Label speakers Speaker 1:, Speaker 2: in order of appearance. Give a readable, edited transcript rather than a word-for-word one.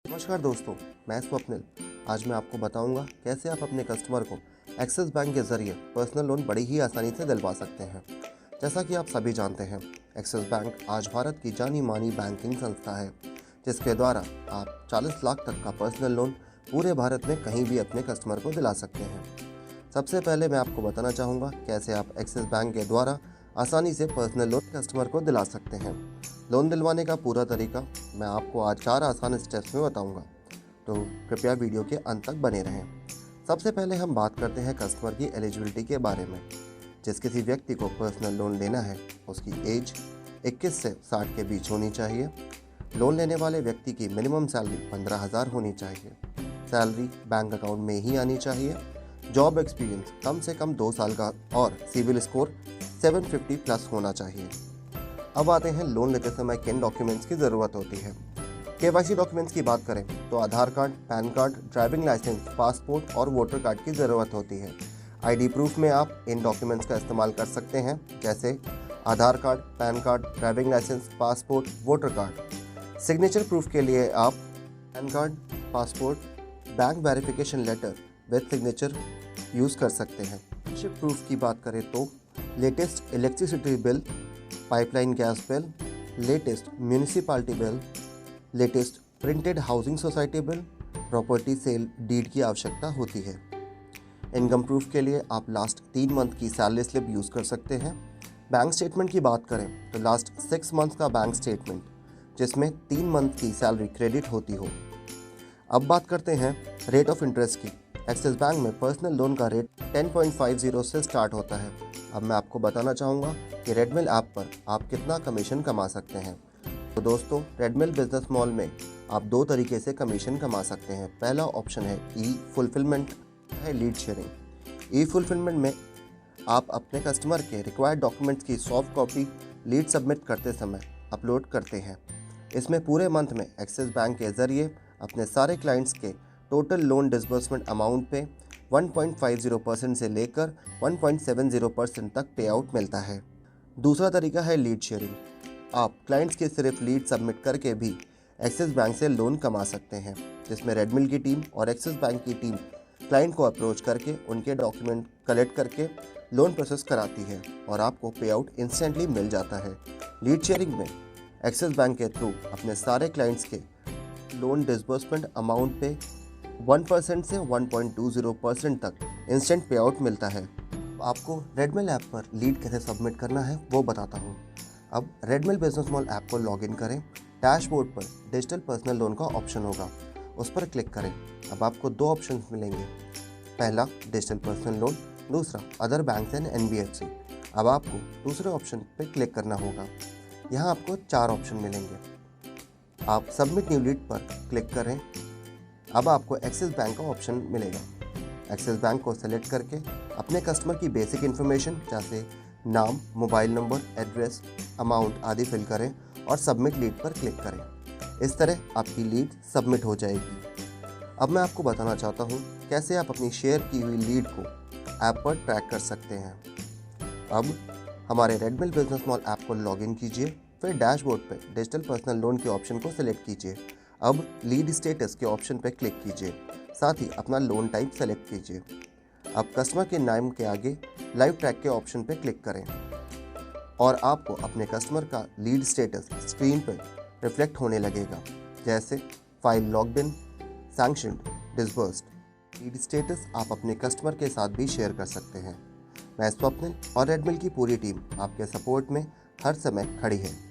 Speaker 1: नमस्कार दोस्तों, मैं स्वप्निल। आज मैं आपको बताऊंगा कैसे आप अपने कस्टमर को एक्सिस बैंक के जरिए पर्सनल लोन बड़ी ही आसानी से दिलवा सकते हैं। जैसा कि आप सभी जानते हैं, एक्सिस बैंक आज भारत की जानी मानी बैंकिंग संस्था है, जिसके द्वारा आप 40 लाख तक का पर्सनल लोन पूरे भारत में कहीं भी अपने कस्टमर को दिला सकते हैं। सबसे पहले मैं आपको बताना चाहूँगा कैसे आप एक्सिस बैंक के द्वारा आसानी से पर्सनल लोन कस्टमर को दिला सकते हैं। लोन दिलवाने का पूरा तरीका मैं आपको आज 4 आसान स्टेप्स में बताऊंगा, तो कृपया वीडियो के अंत तक बने रहें। सबसे पहले हम बात करते हैं कस्टमर की एलिजिबिलिटी के बारे में। जिस किसी व्यक्ति को पर्सनल लोन लेना है, उसकी एज 21 से 60 के बीच होनी चाहिए। लोन लेने वाले व्यक्ति की मिनिमम सैलरी 15,000 होनी चाहिए। सैलरी बैंक अकाउंट में ही आनी चाहिए। जॉब एक्सपीरियंस कम से कम 2 साल का और सिविल स्कोर 750 प्लस होना चाहिए। अब आते हैं लोन लेते समय किन डॉक्यूमेंट्स की ज़रूरत होती है। केवाईसी डॉक्यूमेंट्स की बात करें तो Aadhaar card, PAN card, driving licence, passport और वोटर कार्ड की ज़रूरत होती है। आईडी प्रूफ में आप इन डॉक्यूमेंट्स का इस्तेमाल कर सकते हैं, जैसे Aadhaar card, PAN card, driving licence, passport, voter card. Signature proof के लिए आप PAN card, passport, bank verification letter with signature use कर सकते हैं। शिप प्रूफ की बात करें तो latest electricity bill, pipeline gas bill, latest municipality bill, latest printed housing society bill, property sale deed की आवश्यकता होती है। इनकम प्रूफ के लिए आप लास्ट 3 मंथ की सैलरी स्लिप यूज़ कर सकते हैं। बैंक स्टेटमेंट की बात करें तो लास्ट 6 मंथ का बैंक स्टेटमेंट, जिसमें 3 मंथ की सैलरी क्रेडिट होती हो। अब बात करते हैं रेट ऑफ इंटरेस्ट की। एक्सिस बैंक में पर्सनल लोन का रेट 10.50 से स्टार्ट होता है। अब मैं आपको बताना चाहूँगा कि रेडमिल ऐप पर आप कितना कमीशन कमा सकते हैं। तो दोस्तों, रेडमिल बिजनेस मॉल में आप 2 तरीके से कमीशन कमा सकते हैं। पहला ऑप्शन है ई फुलफिलमेंट, है लीड शेयरिंग। ई फुलफिलमेंट में आप अपने कस्टमर के रिक्वायर्ड डॉक्यूमेंट्स की सॉफ्ट कॉपी लीड सबमिट करते समय अपलोड करते हैं। इसमें पूरे मंथ में एक्सिस बैंक के ज़रिए अपने सारे क्लाइंट्स के टोटल लोन डिसबर्समेंट अमाउंट पे 1.50% से लेकर 1.70% तक पे आउट मिलता है। दूसरा तरीका है लीड शेयरिंग। आप क्लाइंट्स के सिर्फ लीड सबमिट करके भी एक्सिस बैंक से लोन कमा सकते हैं, जिसमें रेडमिल की टीम और एक्सिस बैंक की टीम क्लाइंट को अप्रोच करके उनके डॉक्यूमेंट कलेक्ट करके लोन प्रोसेस कराती है और आपको पे आउट इंस्टेंटली मिल जाता है। लीड शेयरिंग में एक्सिस बैंक के थ्रू अपने सारे क्लाइंट्स के लोन डिसबर्समेंट अमाउंट पे 1% से 1.20% तक इंस्टेंट पे आउट मिलता है। आपको रेडमिल ऐप पर लीड कैसे सबमिट करना है वो बताता हूँ। अब रेडमिल बिजनेस मॉल ऐप को लॉगिन करें। डैशबोर्ड पर डिजिटल पर्सनल लोन का ऑप्शन होगा, उस पर क्लिक करें। अब आपको 2 ऑप्शंस मिलेंगे, पहला डिजिटल पर्सनल लोन, दूसरा अदर बैंक्स एंड NBFC। अब आपको दूसरे ऑप्शन पर क्लिक करना होगा। यहाँ आपको 4 ऑप्शन मिलेंगे। आप सबमिट न्यू लीड पर क्लिक करें। अब आपको एक्सिस बैंक का ऑप्शन मिलेगा। एक्सिस बैंक को सेलेक्ट करके अपने कस्टमर की बेसिक इन्फॉर्मेशन जैसे नाम, मोबाइल नंबर, एड्रेस, अमाउंट आदि फिल करें और सबमिट लीड पर क्लिक करें। इस तरह आपकी लीड सबमिट हो जाएगी। अब मैं आपको बताना चाहता हूँ कैसे आप अपनी शेयर की हुई लीड को ऐप पर ट्रैक कर सकते हैं। अब हमारे रेडमिल बिजनेस मॉल ऐप को लॉगिन कीजिए, फिर डैशबोर्ड पर डिजिटल पर्सनल लोन के ऑप्शन को सिलेक्ट कीजिए। अब लीड स्टेटस के ऑप्शन पर क्लिक कीजिए, साथ ही अपना लोन टाइप सेलेक्ट कीजिए। अब कस्टमर के नाम के आगे लाइव ट्रैक के ऑप्शन पर क्लिक करें और आपको अपने कस्टमर का लीड स्टेटस स्क्रीन पर रिफ्लेक्ट होने लगेगा, जैसे file logged in, sanctioned, disbursed. Lead status आप अपने कस्टमर के साथ भी शेयर कर सकते हैं। मैं स्वप्निल और रेडमिल की पूरी टीम आपके सपोर्ट में हर समय खड़ी है।